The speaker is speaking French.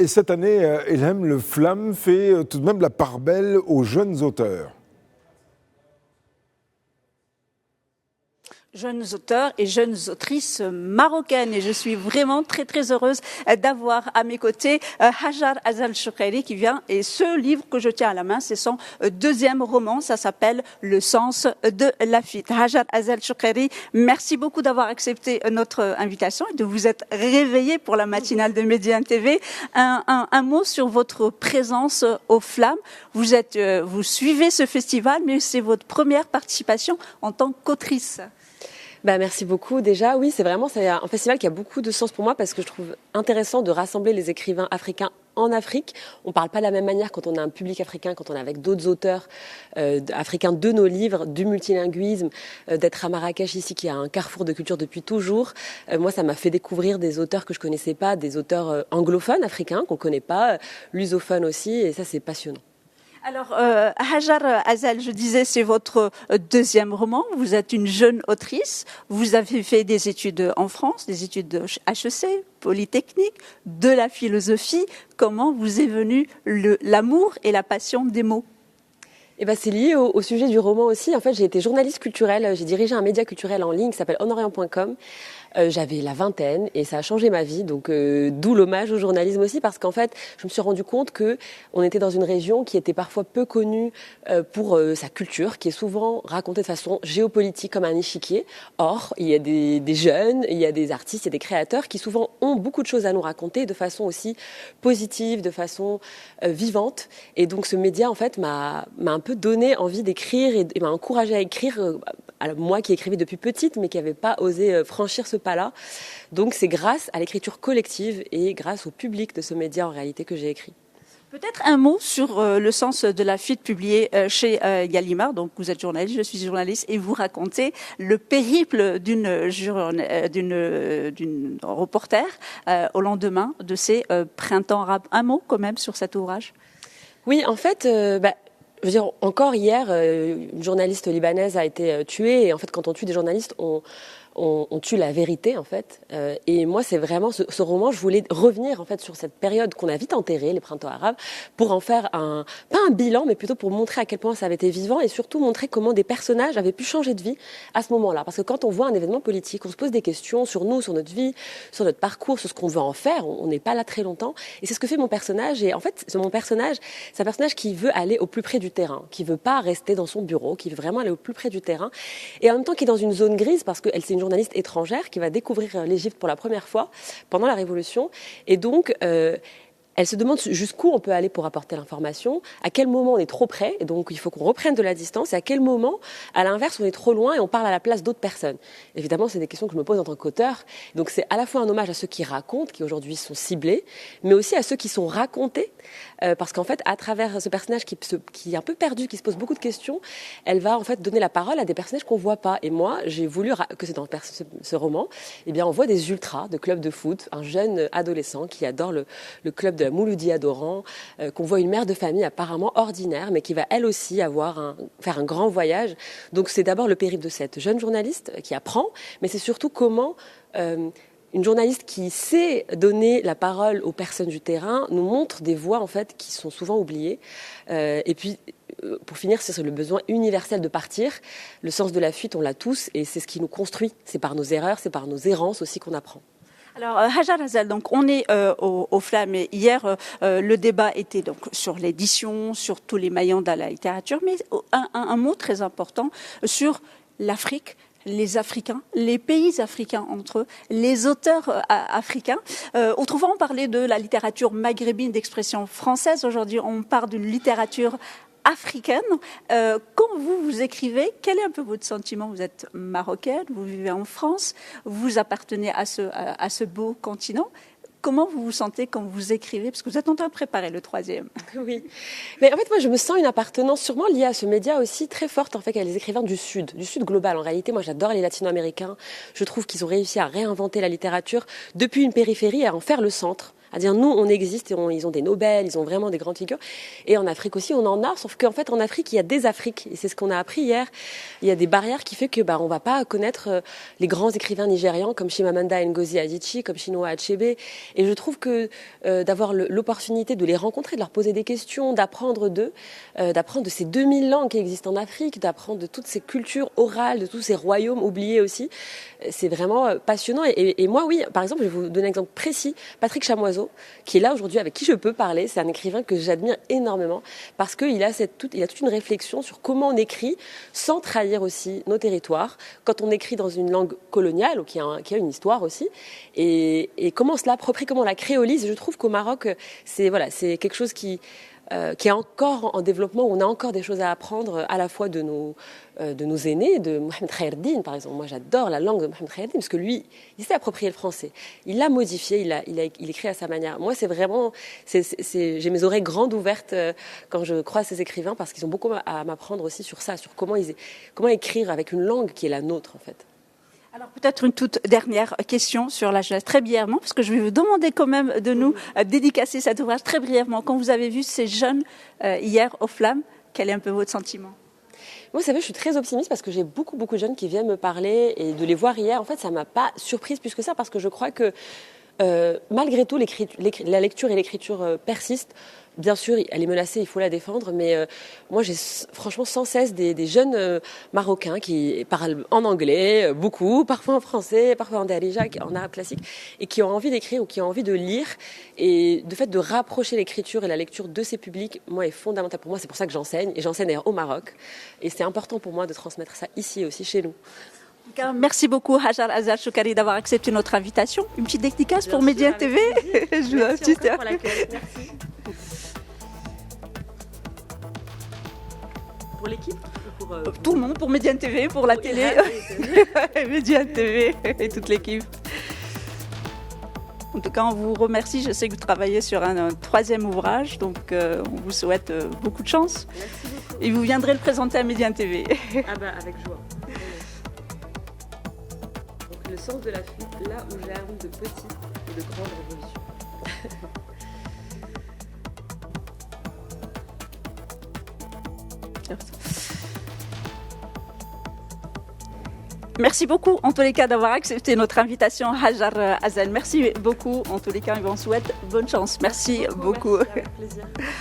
Et cette année, Ilham, le Flamme fait tout de même la part belle aux jeunes auteurs. Jeunes auteurs et jeunes autrices marocaines. Et je suis vraiment très très heureuse d'avoir à mes côtés Hajar Azal Choukairi qui vient. Et ce livre que je tiens à la main, c'est son deuxième roman. Ça s'appelle Le sens de la fuite. Hajar Azal Choukairi, merci beaucoup d'avoir accepté notre invitation et de vous être réveillé pour la matinale de Médiane TV. Un mot sur votre présence au Flamme. Vous suivez ce festival, mais c'est votre première participation en tant qu'autrice. Merci beaucoup. Déjà, oui, c'est un festival qui a beaucoup de sens pour moi parce que je trouve intéressant de rassembler les écrivains africains en Afrique. On ne parle pas de la même manière quand on a un public africain, quand on est avec d'autres auteurs africains de nos livres, du multilinguisme, d'être à Marrakech ici, qui a un carrefour de culture depuis toujours. Moi, ça m'a fait découvrir des auteurs que je connaissais pas, des auteurs anglophones africains qu'on connaît pas, lusophones aussi, et ça, c'est passionnant. Alors, Hajar Azal, je disais, c'est votre deuxième roman. Vous êtes une jeune autrice. Vous avez fait des études en France, des études de HEC, Polytechnique, de la philosophie. Comment vous est venu l'amour et la passion des mots ? C'est lié au sujet du roman aussi. En fait, j'ai été journaliste culturelle. J'ai dirigé un média culturel en ligne qui s'appelle onorient.com. J'avais la vingtaine et ça a changé ma vie, donc d'où l'hommage au journalisme aussi, parce qu'en fait, je me suis rendu compte que on était dans une région qui était parfois peu connue pour sa culture, qui est souvent racontée de façon géopolitique comme un échiquier. Or, il y a des jeunes, il y a des artistes, il y a des créateurs qui souvent ont beaucoup de choses à nous raconter de façon aussi positive, de façon vivante. Et donc, ce média, en fait, m'a un peu donné envie d'écrire et m'a encouragée à écrire. Alors, moi qui écrivais depuis petite, mais qui n'avais pas osé franchir ce pas-là. Donc c'est grâce à l'écriture collective et grâce au public de ce média en réalité que j'ai écrit. Peut-être un mot sur le sens de la fuite publié chez Gallimard. Donc vous êtes journaliste, je suis journaliste, et vous racontez le périple d'une reporter au lendemain de ces printemps arabes. Un mot quand même sur cet ouvrage. Oui, en fait... je veux dire, encore hier, une journaliste libanaise a été tuée. Et en fait, quand on tue des journalistes, on tue la vérité, en fait. Et moi, c'est vraiment ce roman, je voulais revenir, en fait, sur cette période qu'on a vite enterrée, les printemps arabes, pour en faire pas un bilan, mais plutôt pour montrer à quel point ça avait été vivant et surtout montrer comment des personnages avaient pu changer de vie à ce moment-là. Parce que quand on voit un événement politique, on se pose des questions sur nous, sur notre vie, sur notre parcours, sur ce qu'on veut en faire. On n'est pas là très longtemps. Et c'est ce que fait mon personnage. Et en fait, mon personnage, c'est un personnage qui veut aller au plus près du terrain, qui veut pas rester dans son bureau, qui veut vraiment aller au plus près du terrain. Et en même temps, qui est dans une zone grise parce qu'elle, c'est une journaliste étrangère qui va découvrir l'Égypte pour la première fois pendant la Révolution. Et donc, elle se demande jusqu'où on peut aller pour apporter l'information, à quel moment on est trop près, et donc il faut qu'on reprenne de la distance, et à quel moment, à l'inverse, on est trop loin et on parle à la place d'autres personnes. Évidemment, c'est des questions que je me pose en tant qu'auteur. Donc c'est à la fois un hommage à ceux qui racontent, qui aujourd'hui sont ciblés, mais aussi à ceux qui sont racontés, parce qu'en fait, à travers ce personnage qui est un peu perdu, qui se pose beaucoup de questions, elle va en fait donner la parole à des personnages qu'on voit pas. Et moi, j'ai voulu que c'est dans ce roman, eh bien, on voit des ultras de clubs de foot, un jeune adolescent qui adore le club de la Mouloudia d'Oran, qu'on voit une mère de famille apparemment ordinaire, mais qui va elle aussi faire un grand voyage. Donc c'est d'abord le périple de cette jeune journaliste qui apprend, mais c'est surtout comment une journaliste qui sait donner la parole aux personnes du terrain nous montre des voix en fait qui sont souvent oubliées. Et puis pour finir, c'est le besoin universel de partir. Le sens de la fuite, on l'a tous, et c'est ce qui nous construit. C'est par nos erreurs, c'est par nos errances aussi qu'on apprend. Alors, Hajar Azal, donc on est au Flamme. Hier, le débat était donc sur l'édition, sur tous les maillons de la littérature, mais un mot très important sur l'Afrique, les Africains, les pays africains entre eux, les auteurs africains. Autrefois, on parlait de la littérature maghrébine d'expression française. Aujourd'hui, on parle d'une littérature africaine. Quand vous écrivez, quel est un peu votre sentiment ? Vous êtes marocaine, vous vivez en France, vous appartenez à ce beau continent. Comment vous vous sentez quand vous écrivez ? Parce que vous êtes en train de préparer le troisième. Oui. Mais en fait, moi, je me sens une appartenance sûrement liée à ce média aussi très forte, en fait, à les écrivains du Sud global. En réalité, moi, j'adore les latino-américains. Je trouve qu'ils ont réussi à réinventer la littérature depuis une périphérie et à en faire le centre, à dire nous, on existe et ils ont des Nobel, ils ont vraiment des grandes figures. Et en Afrique aussi, on en a, sauf qu'en fait, en Afrique, il y a des Afriques. Et c'est ce qu'on a appris hier. Il y a des barrières qui fait que on va pas connaître les grands écrivains nigérians comme Chimamanda Ngozi Adichie, comme Chinua Achebe. Et je trouve que d'avoir l'opportunité de les rencontrer, de leur poser des questions, d'apprendre d'eux, d'apprendre de ces 2000 langues qui existent en Afrique, d'apprendre de toutes ces cultures orales, de tous ces royaumes oubliés aussi, c'est vraiment passionnant. Et moi, oui, par exemple, je vais vous donner un exemple précis. Patrick Chamoiseau, qui est là aujourd'hui, avec qui je peux parler, c'est un écrivain que j'admire énormément parce qu'il a il a toute une réflexion sur comment on écrit sans trahir aussi nos territoires, quand on écrit dans une langue coloniale ou qui a une histoire aussi, et comment on se l'approprie, comment on la créolise. Je trouve qu'au Maroc, c'est quelque chose qui est encore en développement, où on a encore des choses à apprendre à la fois de nos aînés, de Mohamed Khayerdine par exemple. Moi j'adore la langue de Mohamed Khayerdine parce que lui, il s'est approprié le français, il l'a modifié, il écrit à sa manière. Moi c'est vraiment, j'ai mes oreilles grandes ouvertes quand je croise ces écrivains parce qu'ils ont beaucoup à m'apprendre aussi sur ça, sur comment écrire avec une langue qui est la nôtre en fait. Alors peut-être une toute dernière question sur la jeunesse, très brièvement, parce que je vais vous demander quand même de nous dédicacer cet ouvrage très brièvement. Quand vous avez vu ces jeunes hier aux Flammes, quel est un peu votre sentiment ? Moi, vous savez, je suis très optimiste parce que j'ai beaucoup de jeunes qui viennent me parler et de les voir hier, en fait, ça m'a pas surprise plus que ça parce que je crois que malgré tout, la lecture et l'écriture persistent. Bien sûr, elle est menacée, il faut la défendre, mais moi j'ai franchement sans cesse des jeunes Marocains qui parlent en anglais, beaucoup, parfois en français, parfois en darija, en arabe classique, et qui ont envie d'écrire ou qui ont envie de lire. Et de fait de rapprocher l'écriture et la lecture de ces publics, moi, est fondamental pour moi. C'est pour ça que j'enseigne, et j'enseigne d'ailleurs au Maroc. Et c'est important pour moi de transmettre ça ici aussi, chez nous. Merci beaucoup Hajar Azal Choukari d'avoir accepté notre invitation. Une petite dédicace pour Média TV. Merci pour l'accueil. Merci. Pour l'équipe ou pour tout le monde, pour Média TV, pour la télé, Média TV et toute l'équipe. En tout cas, on vous remercie. Je sais que vous travaillez sur un troisième ouvrage, donc on vous souhaite beaucoup de chance. Merci beaucoup. Et vous viendrez le présenter à Média TV. Avec joie. Donc le sens de la fuite, là où germent de petites et de grandes révolutions. Merci beaucoup, en tous les cas, d'avoir accepté notre invitation, Hajar Azal. Merci beaucoup, en tous les cas, et on souhaite bonne chance. Merci beaucoup. Merci, avec plaisir.